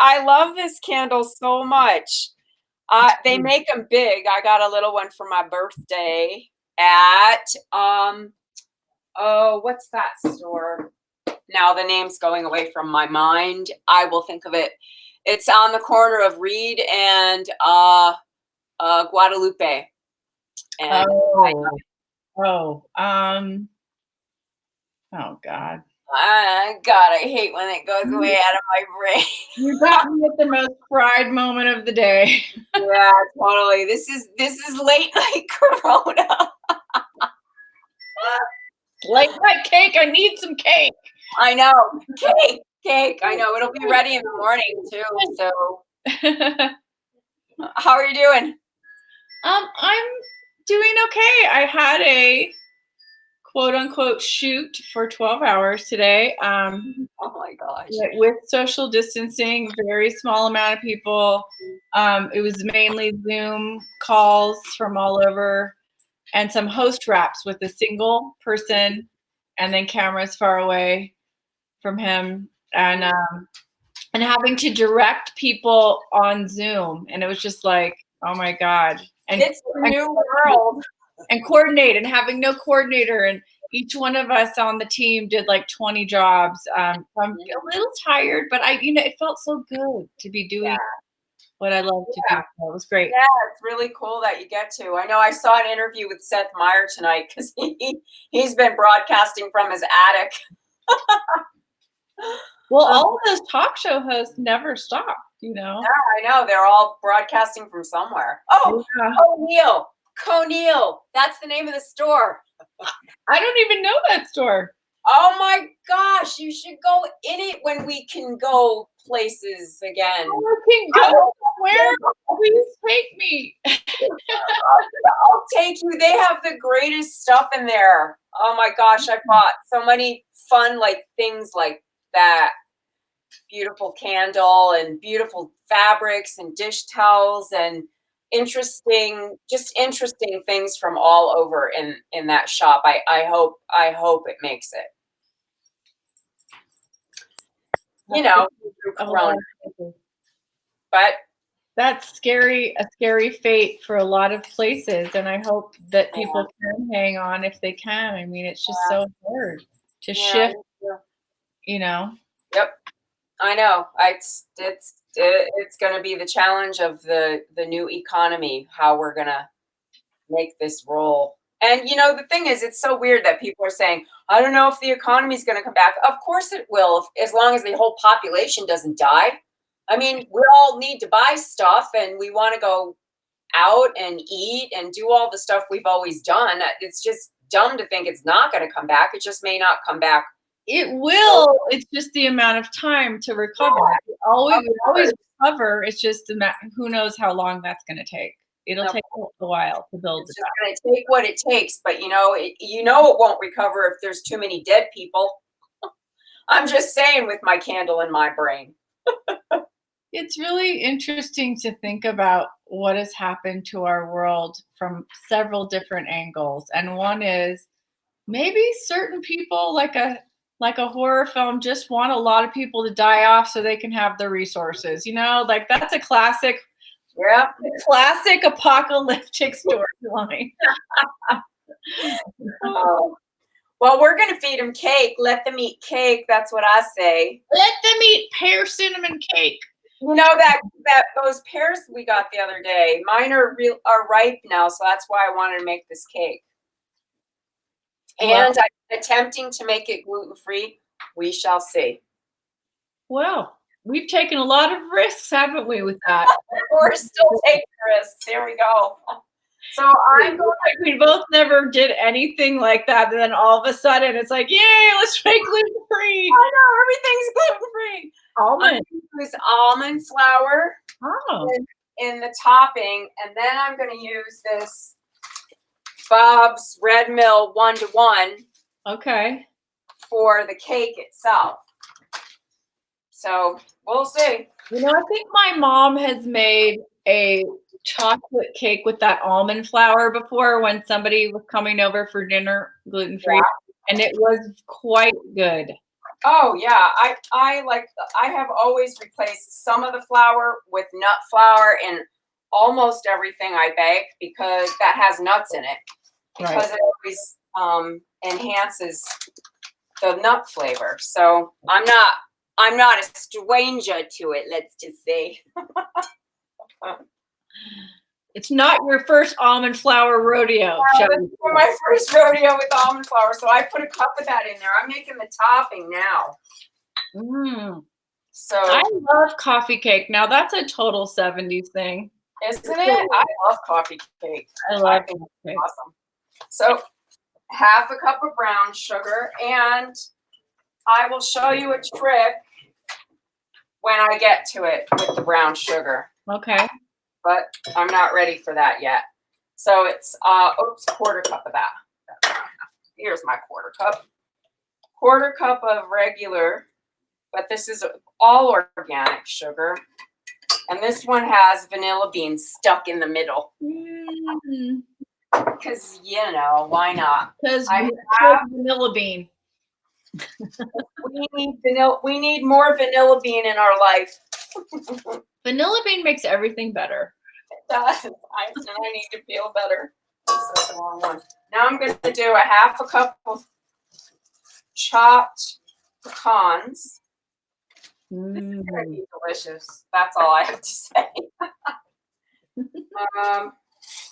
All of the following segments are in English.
I love this candle so much. They make them big. I got a little one for my birthday at oh, what's that store? Now the name's going away from my mind. I will think of it. It's on the corner of Reed and Guadalupe. And oh God. God, I hate when it goes away out of my brain. You got me at the most fried moment of the day. Yeah, totally. This is late night Corona. Late night cake. I need some cake. I know. Cake. I know. It'll be ready in the morning too. So how are you doing? I'm doing okay. I had a quote unquote shoot for 12 hours today. Oh my gosh. With social distancing, very small amount of people. It was mainly Zoom calls from all over and some host wraps with a single person and then cameras far away from him and having to direct people on Zoom. And it was just like, oh my God. And it's a new world. And coordinate and having no coordinator. And each one of us on the team did like 20 jobs. I'm a little tired, but it felt so good to be doing what I love to do. It was great. Yeah, it's really cool that you get to. I know I saw an interview with Seth Meyer tonight because he's been broadcasting from his attic. Well, all of those talk show hosts never stop, Yeah, I know. They're all broadcasting from somewhere. Oh, yeah. O'Neill. That's the name of the store. I don't even know that store. Oh my gosh, you should go in it when we can go places again. We can go somewhere. Please take me. I'll take you. They have the greatest stuff in there. Oh my gosh, I bought so many fun things like that. Beautiful candle and beautiful fabrics and dish towels and interesting things from all over in that shop. I hope it makes it. Through Corona. But that's a scary fate for a lot of places, and I hope that people can hang on if they can. I mean, it's just so hard to shift. Yep, I know. It's going to be the challenge of the new economy, how we're going to make this roll. And the thing is, it's so weird that people are saying, I don't know if the economy is going to come back. Of course it will, as long as the whole population doesn't die. I mean, we all need to buy stuff and we want to go out and eat and do all the stuff we've always done. It's just dumb to think it's not going to come back. It just may not come back. It will. It's just the amount of time to recover. We always recover. It's just who knows how long that's going to take. It'll take a while to build. It's just going to take what it takes, but it won't recover if there's too many dead people. I'm just saying with my candle in my brain. It's really interesting to think about what has happened to our world from several different angles. And one is maybe certain people, like a horror film, just want a lot of people to die off so they can have the resources. That's a classic. Yeah. Classic apocalyptic storyline. Well, we're going to feed them cake. Let them eat cake. That's what I say. Let them eat pear cinnamon cake. That those pears we got the other day, mine are ripe now, so that's why I wanted to make this cake. And I'm attempting to make it gluten-free. We shall see. Well, we've taken a lot of risks, haven't we, with that? We're still taking risks. Here we go. So we both never did anything like that. And then all of a sudden it's like, yay, let's make gluten-free. I know, everything's gluten-free. Almond. Use almond flour in the topping. And then I'm going to use this Bob's Red Mill 1-to-1. Okay. For the cake itself. So we'll see. I think my mom has made a chocolate cake with that almond flour before when somebody was coming over for dinner, gluten-free, and it was quite good. Oh yeah, I have always replaced some of the flour with nut flour in almost everything I bake because that has nuts in it. Right. Because it always enhances the nut flavor. So I'm not a stranger to it, let's just say. It's not your first almond flour rodeo. This is my first rodeo with almond flour, so I put a cup of that in there. I'm making the topping now. So I love coffee cake. Now that's a total 70s thing. Isn't it? I love coffee cake. I love think coffee it's cake. awesome. So half a cup of brown sugar, and I will show you a trick when I get to it with the brown sugar. Okay. But I'm not ready for that yet. So it's quarter cup of that. Here's my quarter cup. Quarter cup of regular, but this is all organic sugar. And this one has vanilla beans stuck in the middle. Because, why not? Because vanilla bean. We need more vanilla bean in our life. Vanilla bean makes everything better. It does. I need to feel better. This is the wrong one. Now I'm going to do a half a cup of chopped pecans. This is going to be delicious. That's all I have to say.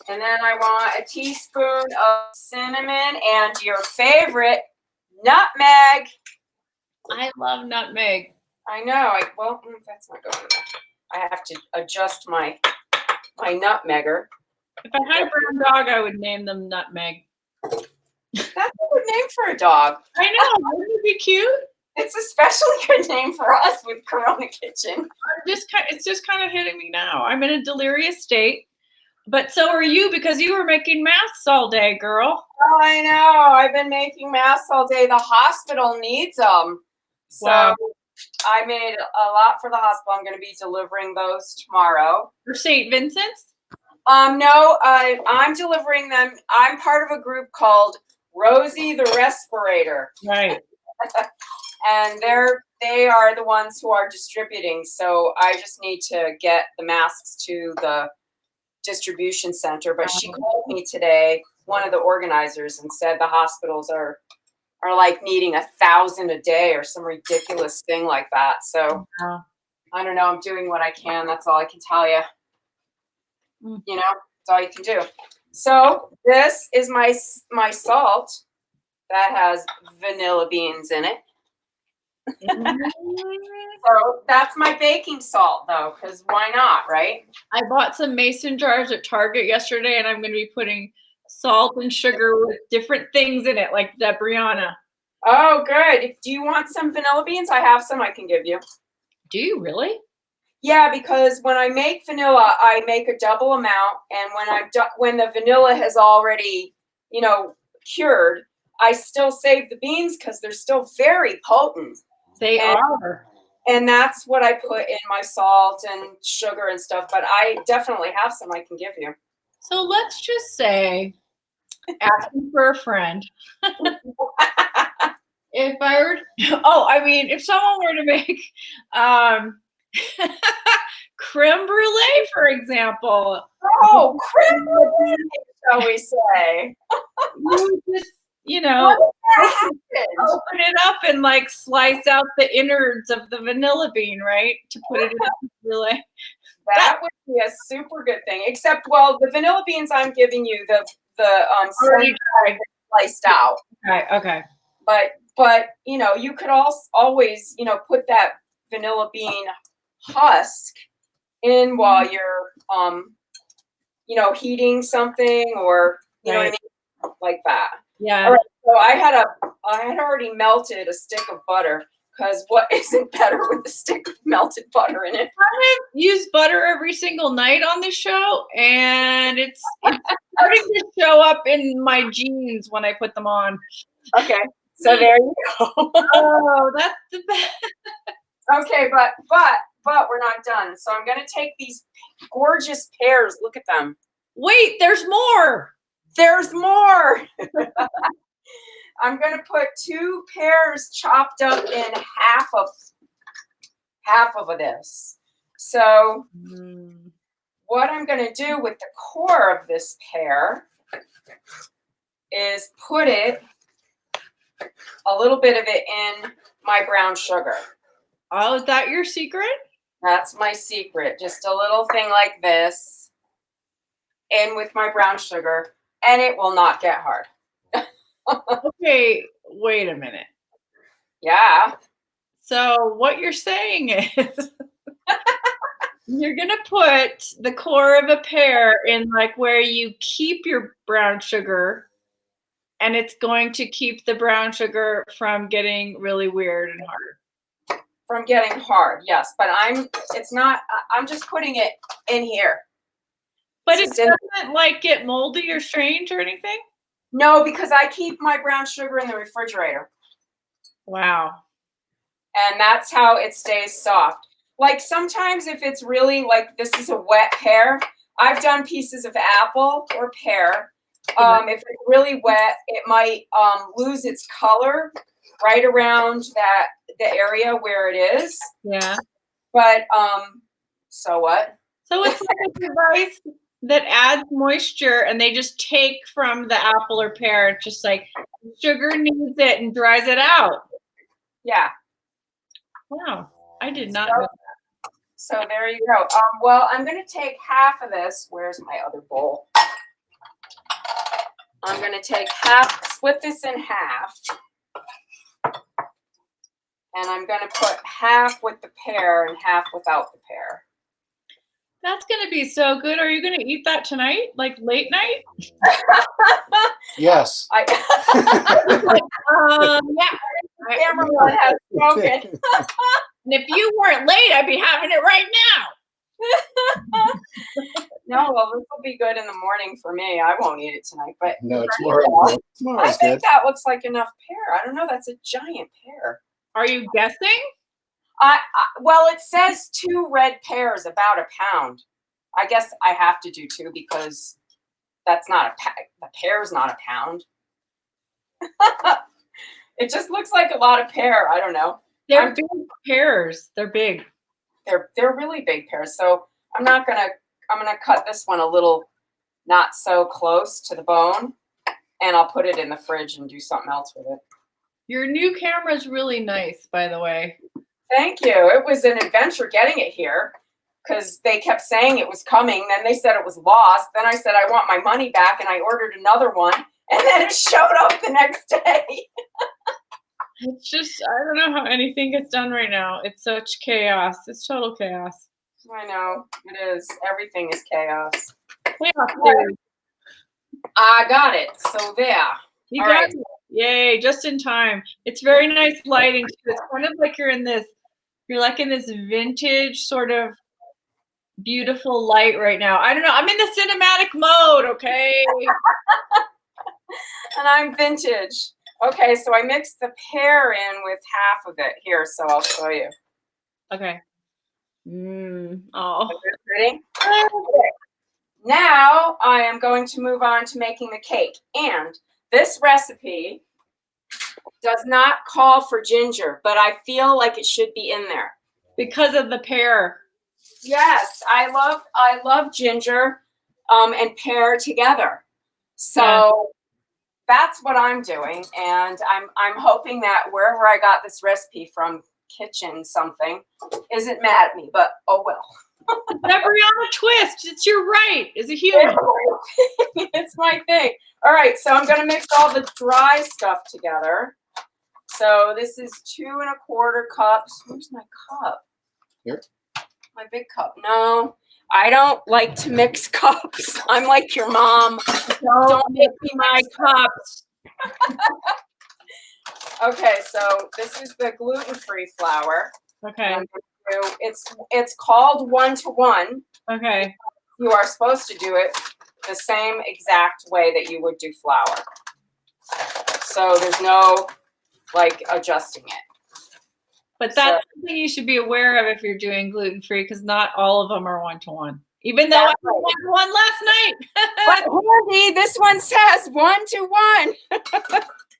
And then I want a teaspoon of cinnamon and your favorite nutmeg. I love nutmeg. I know. That's not going there. I have to adjust my nutmegger. If I had a brown dog, I would name them Nutmeg. That's a good name for a dog. I know. Wouldn't it be cute? It's especially good name for us with Corona Kitchen. It's just kind of hitting me now. I'm in a delirious state. But so are you, because you were making masks all day, girl. Oh, I know. I've been making masks all day. The hospital needs them. So wow. I made a lot for the hospital. I'm going to be delivering those tomorrow. For St. Vincent's? No, I'm delivering them. I'm part of a group called Rosie the Respirator. Right. And they are the ones who are distributing. So I just need to get the masks to the distribution center. But she called me today, one of the organizers, and said the hospitals are like needing 1,000 a day or some ridiculous thing like that. So I don't know. I'm doing what I can. That's all I can tell you. That's all you can do. So this is my salt that has vanilla beans in it. So that's my baking salt, though, because why not, right? I bought some mason jars at Target yesterday, and I'm going to be putting salt and sugar with different things in it, like that Brianna. Oh, good. Do you want some vanilla beans? I have some I can give you. Do you really? Yeah, because when I make vanilla, I make a double amount, and when the vanilla has already, cured, I still save the beans because they're still very potent. They are. And that's what I put in my salt and sugar and stuff. But I definitely have some I can give you. So let's just say, asking for a friend. If someone were to make creme brulee, for example. Oh, creme brulee, shall we say? You just, open it up and slice out the innards of the vanilla bean, right? To put it in a brulee. That would be a super good thing. Except, the vanilla beans I'm giving you, the already sliced out. Okay. But you could always put that vanilla bean husk in while you're heating something, or you know what I mean, like that. Yeah. All right, so I had already melted a stick of butter, because what isn't better with a stick of melted butter in it? I use butter every single night on this show, and it's starting to show up in my jeans when I put them on. Okay, so there you go. Oh, that's the best. Okay, but we're not done. So I'm gonna take these gorgeous pears. Look at them. Wait, there's more. There's more. I'm going to put 2 pears chopped up in half of this. So what I'm going to do with the core of this pear is put a little bit of it in my brown sugar. Oh, is that your secret? That's my secret. Just a little thing like this in with my brown sugar, and it will not get hard. Okay, wait a minute. Yeah. So what you're saying is you're going to put the core of a pear in like where you keep your brown sugar, and it's going to keep the brown sugar from getting really weird and hard. From getting hard, yes. But I'm just putting it in here. But it doesn't like get moldy or strange or anything? No, because I keep my brown sugar in the refrigerator. Wow. And that's how it stays soft. Like sometimes if it's really like this is a wet pear, I've done pieces of apple or pear. If it's really wet, it might lose its color right around the area where it is. Yeah. But so what? So it's like a device that adds moisture, and they just take from the apple or pear. It's just like sugar needs it and dries it out. Yeah. Wow. I did not know that. So there you go. Well, I'm going to take half of this. Where's my other bowl? I'm going to take split this in half. And I'm going to put half with the pear and half without the pear. That's going to be so good. Are you going to eat that tonight? Like late night? Yes. Yeah. The cameraman has spoken. And if you weren't late, I'd be having it right now. No, well, this will be good in the morning for me. I won't eat it tonight, but no, tomorrow's I think good. that looks like enough pear. I don't know. That's a giant pear. Are you guessing? Well, it says 2 red pears, about a pound. I guess I have to do 2 because that's not the pear's not a pound. It just looks like a lot of pear. I don't know. They're big pears. They're big. They're really big pears. So I'm gonna cut this one a little not so close to the bone, and I'll put it in the fridge and do something else with it. Your new camera is really nice, by the way. Thank you. It was an adventure getting it here because they kept saying it was coming. Then they said it was lost. Then I said I want my money back, and I ordered another one, and then it showed up the next day. It's just, I don't know how anything gets done right now. It's such chaos. It's total chaos. I know. It is. Everything is chaos. Chaos. I got it. So there. You got it. Yay, just in time. It's very nice lighting too. It's kind of like you're like in this vintage sort of beautiful light right now. I don't know. I'm in the cinematic mode, okay? And I'm vintage. Okay, so I mixed the pear in with half of it here, so I'll show you. Okay. Oh. Ready? Okay. Now I am going to move on to making the cake. And this recipe does not call for ginger, but I feel like it should be in there. Because of the pear. Yes, I love ginger and pear together. So that's what I'm doing, and I'm hoping that wherever I got this recipe from, Kitchn something, isn't mad at me, but oh well. Brianna twist. It's your right as a human. It's my thing. All right, so I'm going to mix all the dry stuff together. So this is 2 1/4 cups. Where's my cup? Here. My big cup. No, I don't like to mix cups. I'm like your mom. Don't make me my cups. Okay, so this is the gluten-free flour. Okay. It's called 1-to-1. Okay. You are supposed to do it the same exact way that you would do flour. So there's no like adjusting it. But that's something you should be aware of if you're doing gluten-free, because not all of them are 1-to-1. Even though I had 1-to-1 last night. But Andy, this one says 1-to-1.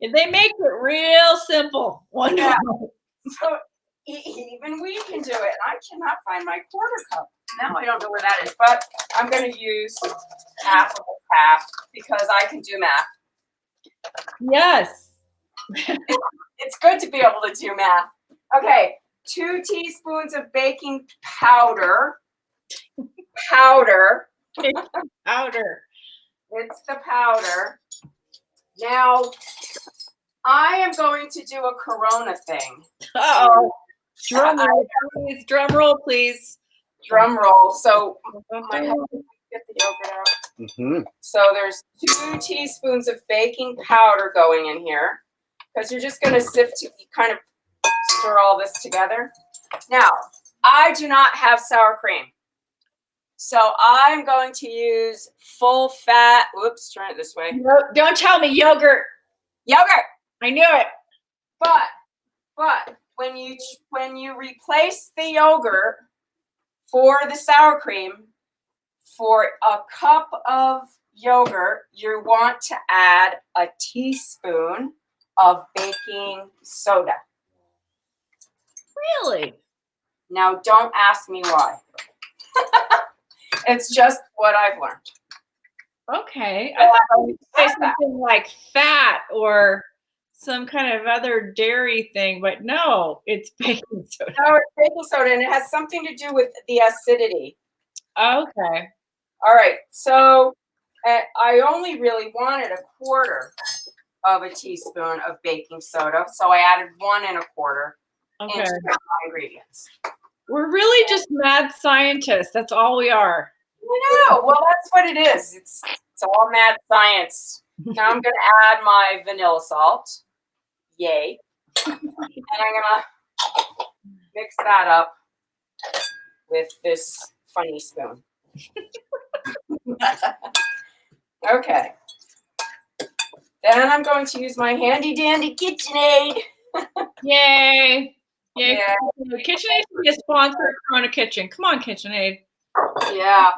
They make it real simple. Wonderful. Yeah. So even we can do it. And I cannot find my quarter cup. Now I don't know where that is, but I'm going to use half of a half because I can do math. Yes. It's good to be able to do math. Okay, 2 teaspoons of baking powder. Powder. Powder. It's the powder. Now, I am going to do a Corona thing. Oh, drum roll, please. Drum roll, please. Drum roll. So, my husband get the yogurt out. Mm-hmm. So there's 2 teaspoons of baking powder going in here because you're just going to kind of stir all this together. Now, I do not have sour cream. So I'm going to use full fat. Oops, turn it this way. No, don't tell me yogurt. Yogurt. I knew it. But when you replace the yogurt for the sour cream, for a cup of yogurt, you want to add a teaspoon of baking soda. Really? Now, don't ask me why. It's just what I've learned. Okay. I thought you would say something like fat or some kind of other dairy thing, but no, it's baking soda. No, it's baking soda, and it has something to do with the acidity. Okay. All right. So I only really wanted a quarter of a teaspoon of baking soda, so I added 1 1/4 into my ingredients. We're really just mad scientists. That's all we are. I know. Well, that's what it is. It's all mad science. Now I'm going to add my vanilla salt. Yay. And I'm going to mix that up with this funny spoon. Okay. Then I'm going to use my handy dandy KitchenAid. Yay. Yay. Yeah. KitchenAid should be a sponsor of Corona Kitchen. Come on, KitchenAid. Yeah.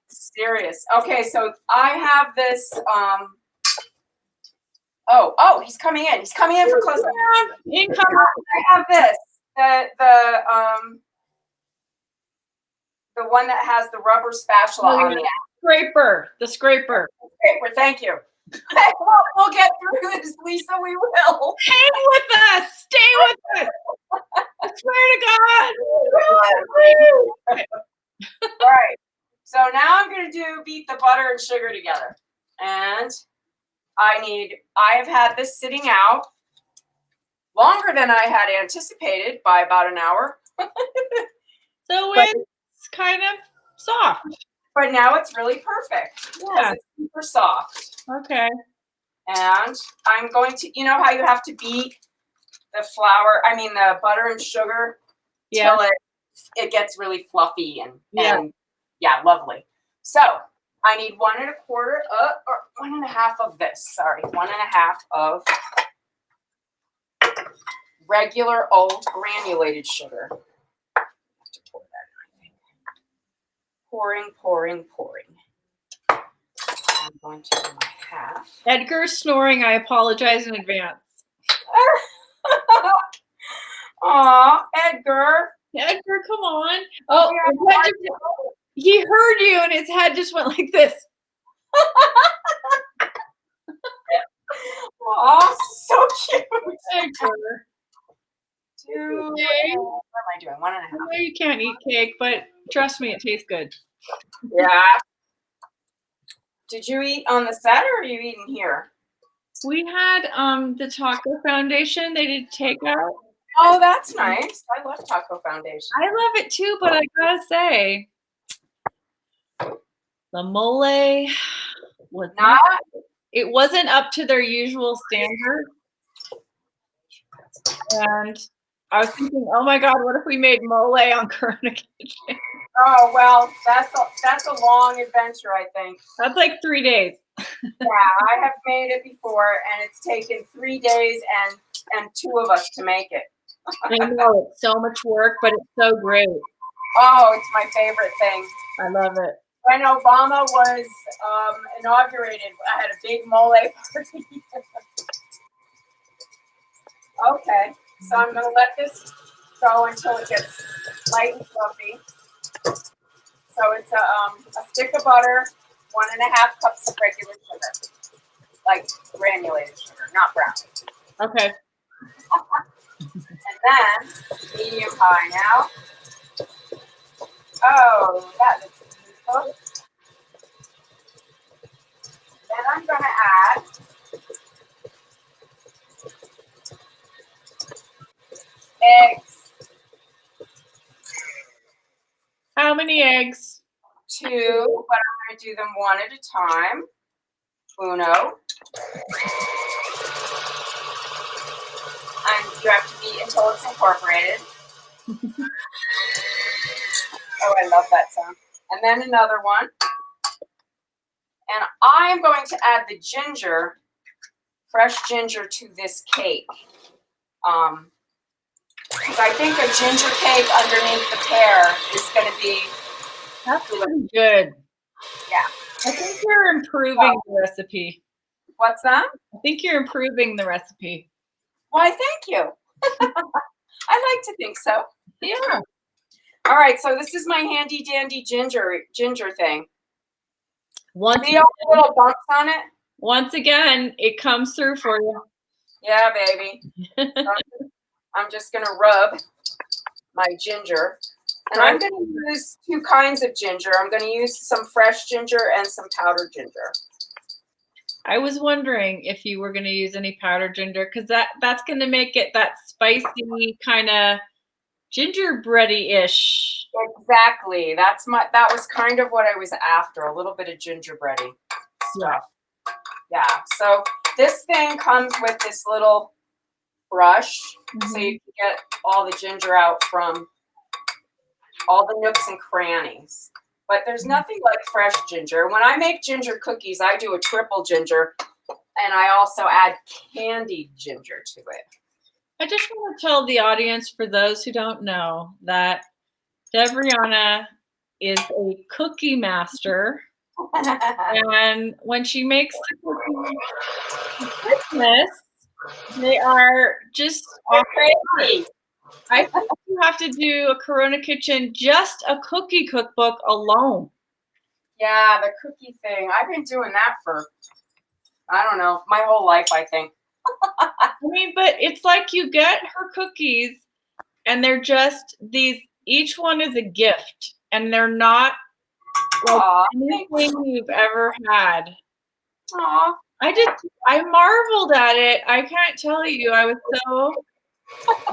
Serious. Okay, so I have this. Oh, he's coming in. He's coming in for close up. I have this. The one that has the rubber spatula on the end. Scraper. The scraper. Scraper. Thank you. We'll get through this, Lisa. We will. Hang with us. Stay with us. I swear to God. All right. So now I'm going to beat the butter and sugar together. And I have had this sitting out longer than I had anticipated by about an hour. So it's kind of soft. But now it's really perfect. Yeah. It's super soft. Okay. And I'm going to, you know how you have to beat the butter and sugar till it gets really fluffy and lovely. So I need 1 1/4 or 1 1/2 of this. Sorry, 1 1/2 of regular old granulated sugar. I have to pour that in, I think. Pouring. I'm going to do my half. Edgar's snoring. I apologize in advance. Aw, Edgar. Edgar, come on. Oh, he heard you and his head just went like this. Aw, so cute. Edgar. What am I doing? 1 1/2. I know you can't eat cake, but trust me, it tastes good. Yeah. Did you eat on the set or are you eating here? We had the Taco Foundation. They did takeout. Oh, that's nice. I love Taco Foundation. I love it too, but I gotta say, the mole was not. It wasn't up to their usual standard. And I was thinking, oh my God, what if we made mole on Corona Kitchen? Oh well, that's a long adventure, I think. That's like 3 days. Yeah, I have made it before, and it's taken 3 days and 2 of us to make it. I know it's so much work, but it's so great. Oh, it's my favorite thing. I love it. When Obama was inaugurated, I had a big mole party. Okay, so I'm going to let this go until it gets light and fluffy. So it's a stick of butter, 1.5 cups of regular sugar, like granulated sugar, not brown. Okay. And then medium high now. Oh, that looks beautiful. Then I'm going to add eggs. How many eggs? 2, but I'm going to do them one at a time. Uno. And you have to beat until it's incorporated. Oh, I love that sound. And then another one. And I'm going to add the ginger, fresh ginger, to this cake. Because I think a ginger cake underneath the pear is going to be... That's pretty good. Yeah. I think you're improving the recipe. What's that? I think you're improving the recipe. Why, thank you. I like to think so. Yeah. All right, so this is my handy dandy ginger thing. Once See all the little bumps on it? Once again, it comes through for you. Yeah, baby. I'm just going to rub my ginger. And I'm going to use 2 kinds of ginger. I'm going to use some fresh ginger and some powdered ginger. I was wondering if you were going to use any powdered ginger, because that's going to make it that spicy kind of gingerbready-ish. Exactly. That was kind of what I was after, a little bit of gingerbready stuff. Yeah. So this thing comes with this little brush, so you can get all the ginger out from all the nooks and crannies. But there's nothing like fresh ginger. When I make ginger cookies, I do a triple ginger, and I also add candied ginger to it. I just want to tell the audience, for those who don't know, that Debriana is a cookie master. And when she makes the cookies for Christmas, they are just crazy. I think you have to do a Corona Kitchen, just a cookie cookbook alone. Yeah, the cookie thing. I've been doing that for, I don't know, my whole life, I think. I mean, but it's like you get her cookies and they're just these, each one is a gift, and they're not like anything you've ever had. Aww. I marveled at it. I can't tell you. I was so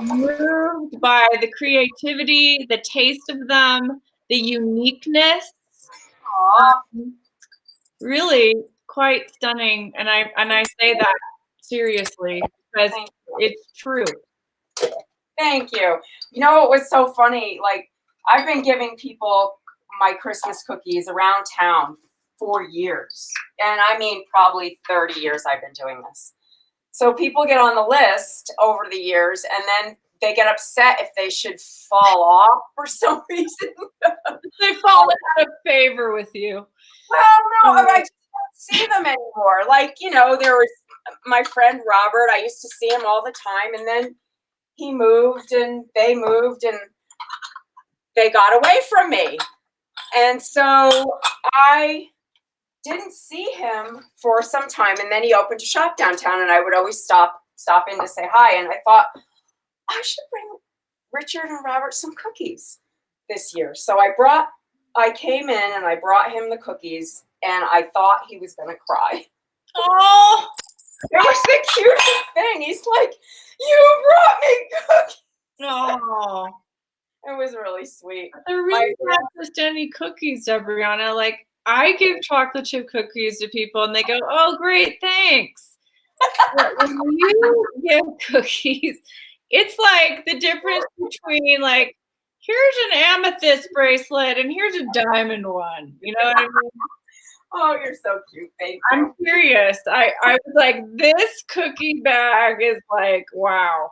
moved by the creativity, the taste of them, the uniqueness. Really quite stunning. And I say that seriously because it's true. Thank you. You know what was so funny? Like, I've been giving people my Christmas cookies around town for years. And I mean, probably 30 years I've been doing this. So people get on the list over the years, and then they get upset if they should fall off for some reason. They fall out of favor with you. Well, no, I just don't see them anymore. Like, you know, there was my friend Robert. I used to see him all the time, and then he moved, and they moved, and they got away from me. And so I didn't see him for some time, and then he opened a shop downtown, and I would always stop in to say hi. And I thought, I should bring Richard and Robert some cookies this year. So I came in and I brought him the cookies, and I thought he was going to cry. Oh, it was the cutest thing. He's like, you brought me cookies. Oh, it was really sweet. They're really not just any cookies, Debriana. Like, I give chocolate chip cookies to people, and they go, oh, great, thanks. But when you give cookies, it's like the difference between, like, here's an amethyst bracelet and here's a diamond one. You know what I mean? Oh, you're so cute, baby. I'm serious. I was like, this cookie bag is like, wow.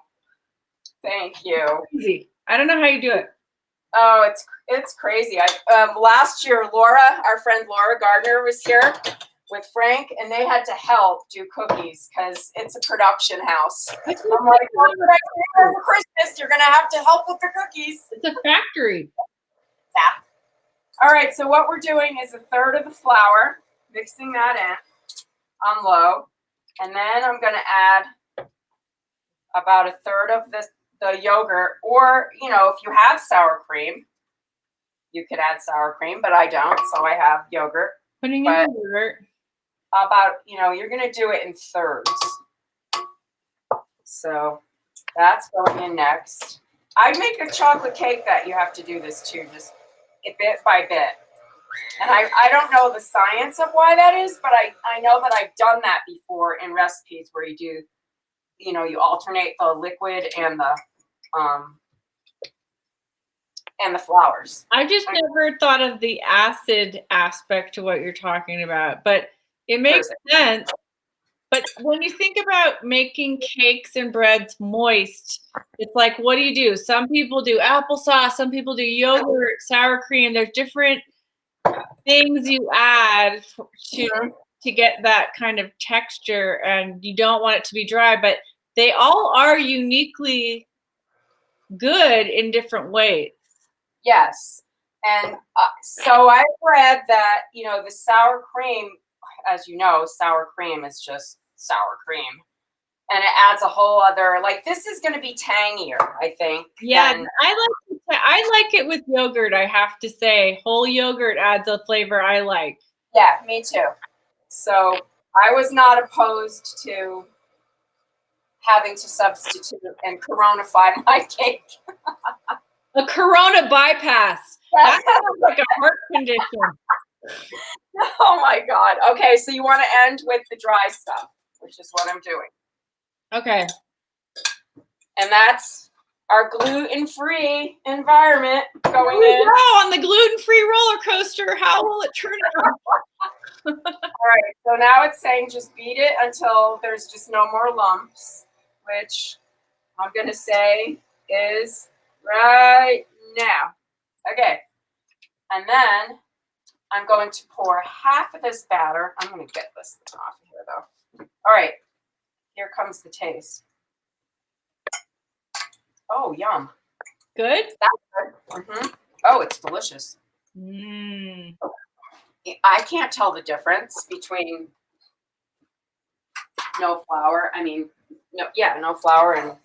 Thank you. Easy. I don't know how you do it. Oh, it's crazy. Last year, Laura, our friend Laura Gardner, was here. with Frank, and they had to help do cookies because it's a production house. I I'm like, what did I do for Christmas? You're gonna have to help with the cookies. It's a factory. Yeah. All right, so what we're doing is 1/3 of the flour, mixing that in on low, and then I'm gonna add about 1/3 of the yogurt, or you know, if you have sour cream, you could add sour cream, but I don't, so I have yogurt. Putting in the yogurt. About, you know, you're gonna do it in thirds. So that's going in next. I make a chocolate cake that you have to do this too, just bit by bit. And I don't know the science of why that is, but I know that I've done that before in recipes where you do, you know, you alternate the liquid and the flours. I just never thought of the acid aspect to what you're talking about, but it makes sense. But when you think about making cakes and breads moist, it's like, what do? Some people do applesauce, some people do yogurt, sour cream. There's different things you add to get that kind of texture, and you don't want it to be dry, but they all are uniquely good in different ways. Yes. And so I read that, you know, the sour cream, as you know, sour cream is just sour cream. And it adds a whole other, like, this is going to be tangier, I think. Yeah, I like it with yogurt, I have to say. Whole yogurt adds a flavor I like. Yeah, me too. So I was not opposed to having to substitute and coronify my cake. A corona bypass. That sounds like a heart condition. Oh my God. Okay, so you want to end with the dry stuff, which is what I'm doing. Okay. And that's our gluten-free environment going in. Oh, on the gluten-free roller coaster, how will it turn out? All right, so now it's saying just beat it until there's just no more lumps, which I'm going to say is right now. Okay, and then I'm going to pour half of this batter. I'm going to get this thing off of here, though. All right, here comes the taste. Oh, yum. Good? That's good. Mm-hmm. Oh, it's delicious. I can't tell the difference between no flour. I mean, no flour and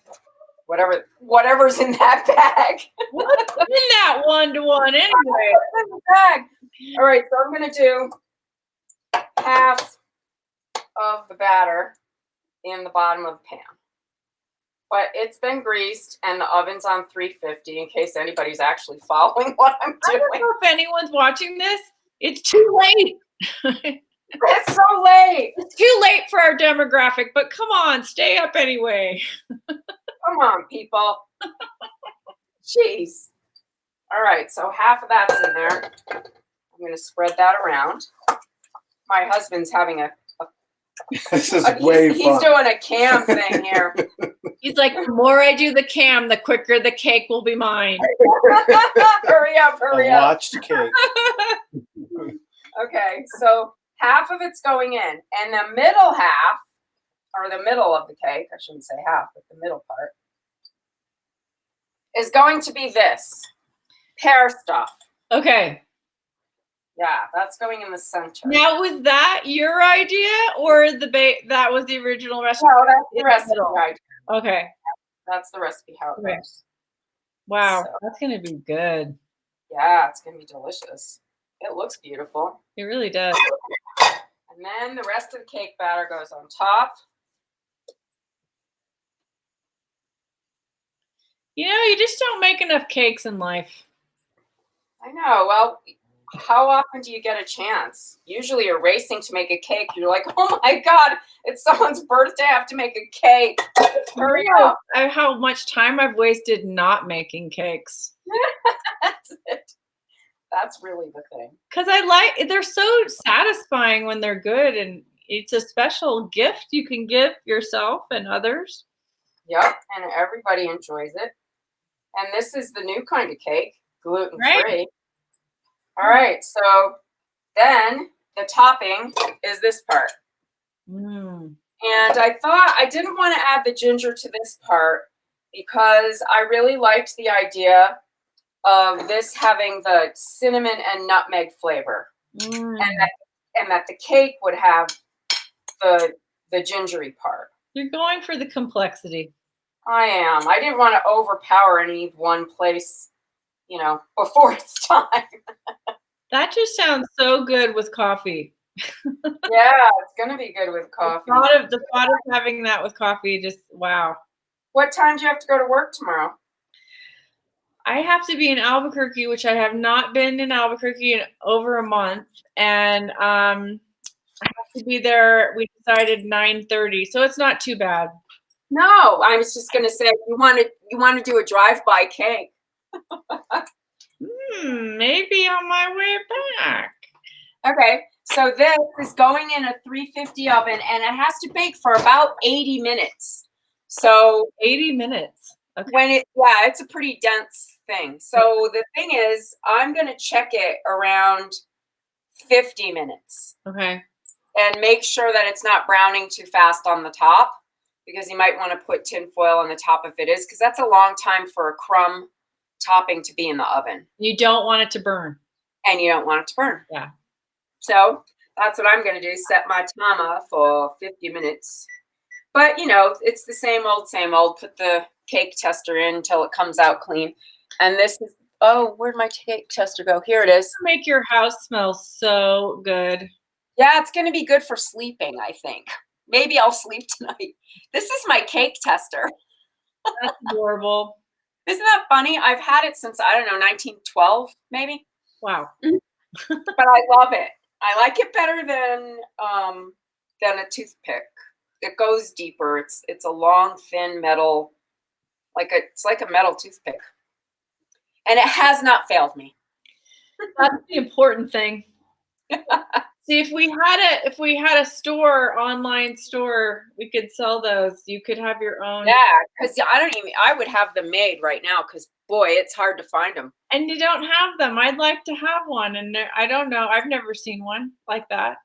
whatever's in that bag. What's in that 1-to-1 anyway? What's in the bag? All right, so I'm going to do half of the batter in the bottom of the pan. But it's been greased and the oven's on 350 in case anybody's actually following what I'm doing. I don't know if anyone's watching this. It's too late. It's so late. It's too late for our demographic, but come on, stay up anyway. Come on, people. Jeez. All right, so half of that's in there. I'm going to spread that around. My husband's having this is way fun. He's doing a cam thing here. He's like, the more I do the cam, the quicker the cake will be mine. Hurry up. Watch the cake. Okay, so half of it's going in. And the middle half, or the middle of the cake, I shouldn't say half, but the middle part, is going to be this pear stuff. Okay. Yeah, that's going in the center. Now, was that your idea, or that was the original recipe? No, that's the recipe idea. Okay. That's the recipe how it goes. Wow, that's going to be good. Yeah, it's going to be delicious. It looks beautiful. It really does. And then the rest of the cake batter goes on top. You know, you just don't make enough cakes in life. I know. Well, how often do you get a chance? Usually you're racing to make a cake. You're like, oh my God, it's someone's birthday. I have to make a cake. Hurry up. How much time I've wasted not making cakes. That's it. That's really the thing. Because they're so satisfying when they're good, and it's a special gift you can give yourself and others. Yep, and everybody enjoys it. And this is the new kind of cake, gluten-free. Right. All right, so then the topping is this part. Mm. And I thought I didn't want to add the ginger to this part because I really liked the idea of this having the cinnamon and nutmeg flavor, Mm. and that the cake would have the gingery part. You're going for the complexity. I am. I didn't want to overpower any one place, before it's time. That just sounds so good with coffee. Yeah, it's gonna be good with coffee. The thought of having that with coffee, just wow. What time do you have to go to work tomorrow? I have to be in Albuquerque, which I have not been in Albuquerque in over a month, and I have to be there. We decided 9:30, so it's not too bad. No, I was just gonna say you want to do a drive-by cake. Maybe on my way back. Okay, so this is going in a 350 oven, and it has to bake for about 80 minutes. So 80 minutes. Okay. It's a pretty dense thing. So the thing is, I'm gonna check it around 50 minutes. Okay. And make sure that it's not browning too fast on the top, because you might want to put tin foil on the top if it is, because that's a long time for a crumb topping to be in the oven. You don't want it to burn. And you don't want it to burn. Yeah. So that's what I'm going to do, set my timer for 50 minutes. But, it's the same old. Put the cake tester in until it comes out clean. And this is, where'd my cake tester go? Here it is. Make your house smell so good. Yeah, it's going to be good for sleeping, I think. Maybe I'll sleep tonight. This is my cake tester. That's adorable. Isn't that funny? I've had it since, I don't know, 1912, maybe. Wow. But I love it. I like it better than a toothpick. It goes deeper. It's a long, thin metal, it's like a metal toothpick. And it has not failed me. That's the important thing. See, if we had a store, online store, we could sell those. You could have your own. Yeah, because I would have them made right now, because boy, it's hard to find them. And you don't have them. I'd like to have one, and I don't know. I've never seen one like that.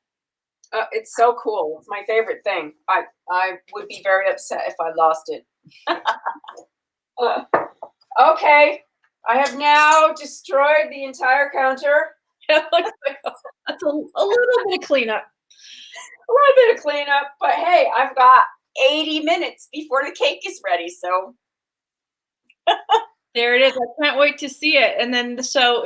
It's so cool. It's my favorite thing. I would be very upset if I lost it. Okay, I have now destroyed the entire counter. It looks like that's a little bit of cleanup. A little bit of cleanup, but hey, I've got 80 minutes before the cake is ready, so. There it is. I can't wait to see it. And then, so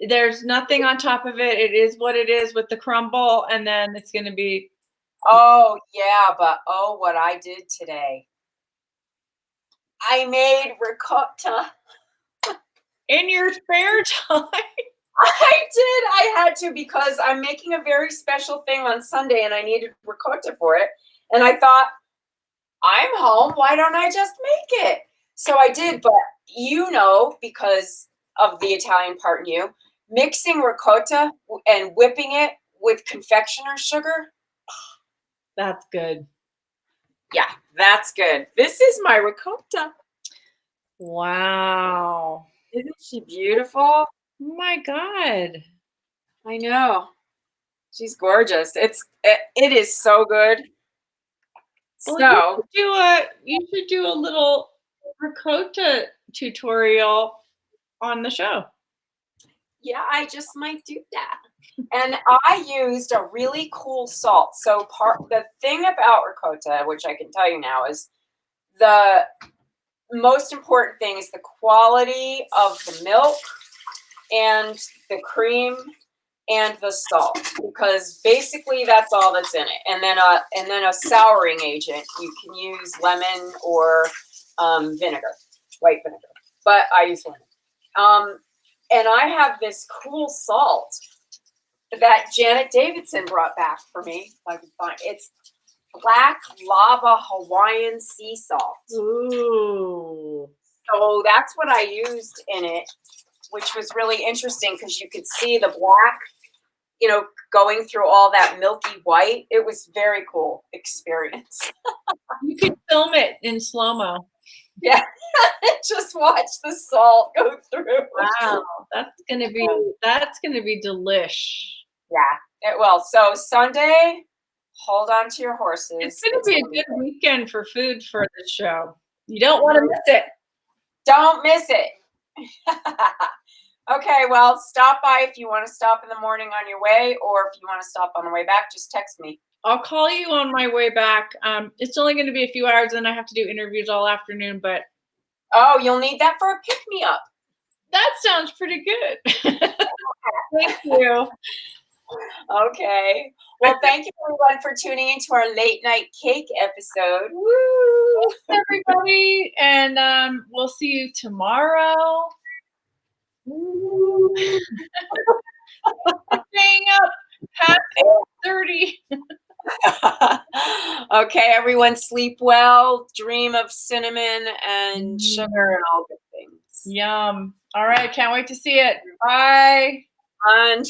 there's nothing on top of it. It is what it is with the crumble, and then it's going to be. Oh, yeah, but what I did today. I made ricotta. In your spare time? I did. I had to, because I'm making a very special thing on Sunday and I needed ricotta for it. And I thought, I'm home. Why don't I just make it? So I did. But because of the Italian part in you, mixing ricotta and whipping it with confectioner's sugar. That's good. Yeah, that's good. This is my ricotta. Wow. Isn't she beautiful? Oh my God. I know. She's gorgeous. It is so good. Well, you should do a little ricotta tutorial on the show. Yeah, I just might do that. And I used a really cool salt. So the thing about ricotta, which I can tell you now, is the most important thing is the quality of the milk and the cream and the salt, because basically that's all that's in it. And then a souring agent. You can use lemon or vinegar, white vinegar, but I use lemon. And I have this cool salt that Janet Davidson brought back for me, if I can find it. It's black lava Hawaiian sea salt. Ooh. So that's what I used in it, which was really interesting because you could see the black, going through all that milky white. It was very cool experience. You could film it in slow-mo. Yeah. Just watch the salt go through. Wow. That's gonna be delish. Yeah, it will. So Sunday, hold on to your horses. It's going to be a good weekend for food for the show. You don't want to miss it. Don't miss it. Okay, well, stop by if you want to stop in the morning on your way, or if you want to stop on the way back, just text me. I'll call you on my way back. It's only going to be a few hours, and I have to do interviews all afternoon, but. Oh, you'll need that for a pick-me-up. That sounds pretty good. Thank you. Okay. Well, thank you everyone for tuning into our late night cake episode. Woo! Thanks, everybody, and we'll see you tomorrow. Staying up past 30. Okay, everyone, sleep well, dream of cinnamon and sugar and all good things. Yum. All right, can't wait to see it. Bye. And